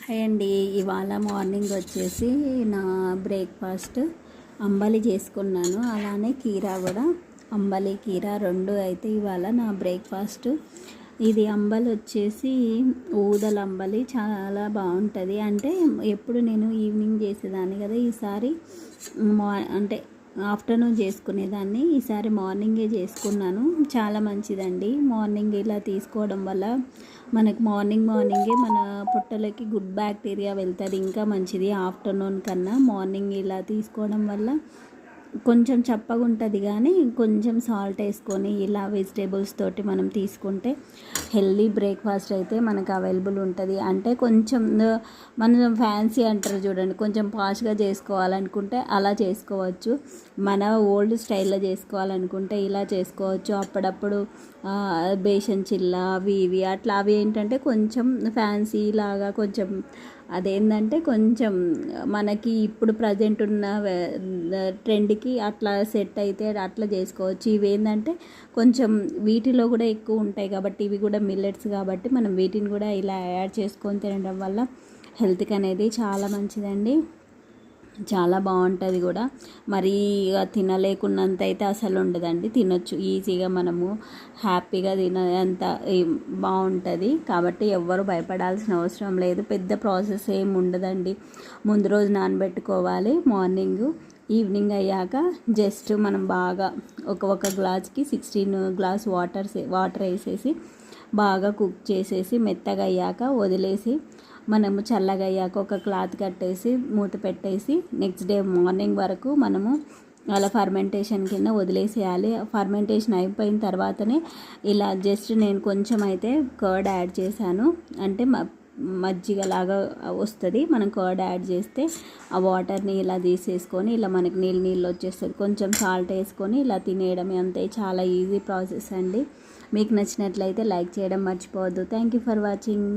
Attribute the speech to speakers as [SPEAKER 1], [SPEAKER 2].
[SPEAKER 1] Hi అండి. ఇవాళ morning వచ్చేసి నా బ్రేక్ఫాస్ట్ అంబలి చేసుకున్నాను. అలానే కీరా కూడా, అంబలి కీరా రెండు అయితే ఇవాళ నా బ్రేక్ఫాస్ట్. ఇది అంబలి వచ్చేసి ఊదల అంబలి చాలా బాగుంటుంది. అంటే ఎప్పుడు నేను ఈవినింగ్ చేసేదాన్ని కదా, ఈసారి అంటే ఆఫ్టర్నూన్ చేసుకునేదాన్ని, ఈసారి మార్నింగే చేసుకున్నాను. చాలా మంచిదండి మార్నింగ్ ఇలా తీసుకోవడం వల్ల. మనకు మార్నింగే మన పొట్టలోకి గుడ్ బ్యాక్టీరియా వెళ్తుంది, ఇంకా మంచిది. ఆఫ్టర్నూన్ కన్నా మార్నింగ్ ఇలా తీసుకోవడం వల్ల కొంచెం చప్పగా ఉంటుంది, కానీ కొంచెం సాల్ట్ వేసుకొని ఇలా వెజిటేబుల్స్ తోటి మనం తీసుకుంటే హెల్దీ బ్రేక్ఫాస్ట్ అయితే మనకు అవైలబుల్ ఉంటుంది. అంటే కొంచెం మనం ఫ్యాన్సీ అంటారు చూడండి, కొంచెం పాష్గా చేసుకోవాలనుకుంటే అలా చేసుకోవచ్చు. మన ఓల్డ్ స్టైల్లో చేసుకోవాలనుకుంటే ఇలా చేసుకోవచ్చు. అప్పుడప్పుడు బేసన్ చిల్ల అవి ఇవి అట్లా, అవి ఏంటంటే కొంచెం ఫ్యాన్సీ లాగా, కొంచెం అదేంటంటే కొంచెం మనకి ఇప్పుడు ప్రజెంట్ ఉన్న ట్రెండ్కి అట్లా సెట్ అయితే అట్లా చేసుకోవచ్చు. ఇవి ఏంటంటే కొంచెం వీటిలో కూడా ఎక్కువ ఉంటాయి కాబట్టి, ఇవి కూడా మిల్లెట్స్ కాబట్టి మనం వీటిని కూడా ఇలా యాడ్ చేసుకొని తినడం వల్ల హెల్త్కి అనేది చాలా మంచిదండి. చాలా బాగుంటుంది కూడా. మరీ తినలేకున్నంత అయితే అసలు ఉండదండి, తినొచ్చు ఈజీగా, మనము హ్యాపీగా తినేంత బాగుంటుంది. కాబట్టి ఎవ్వరు భయపడాల్సిన అవసరం లేదు, పెద్ద ప్రాసెస్ ఏమి ఉండదండి. ముందు రోజు నానబెట్టుకోవాలి, ఈవినింగ్ అయ్యాక జస్ట్ మనం బాగా ఒక గ్లాస్కి 16 గ్లాస్ వాటర్ వేసేసి బాగా కుక్ చేసేసి మెత్తగా అయ్యాక వదిలేసి, మనము చల్లగా అయ్యాక ఒక క్లాత్ కట్టేసి మూత పెట్టేసి నెక్స్ట్ డే మార్నింగ్ వరకు మనము అలా ఫర్మెంటేషన్ కింద వదిలేసేయాలి. ఫర్మెంటేషన్ అయిపోయిన తర్వాతనే ఇలా జస్ట్ నేను కొంచెం అయితే కర్డ్ యాడ్ చేశాను, అంటే మజ్జిగలాగా వస్తుంది. మనం కర్డ్ యాడ్ చేస్తే ఆ వాటర్ని ఇలా తీసేసుకొని ఇలా మనకి నీళ్ళు వచ్చేస్తుంది. కొంచెం సాల్ట్ వేసుకొని ఇలా తినేయడమే, అంతే. చాలా ఈజీ ప్రాసెస్ అండి. మీకు నచ్చినట్లయితే లైక్ చేయడం మర్చిపోవద్దు. Thank you for watching.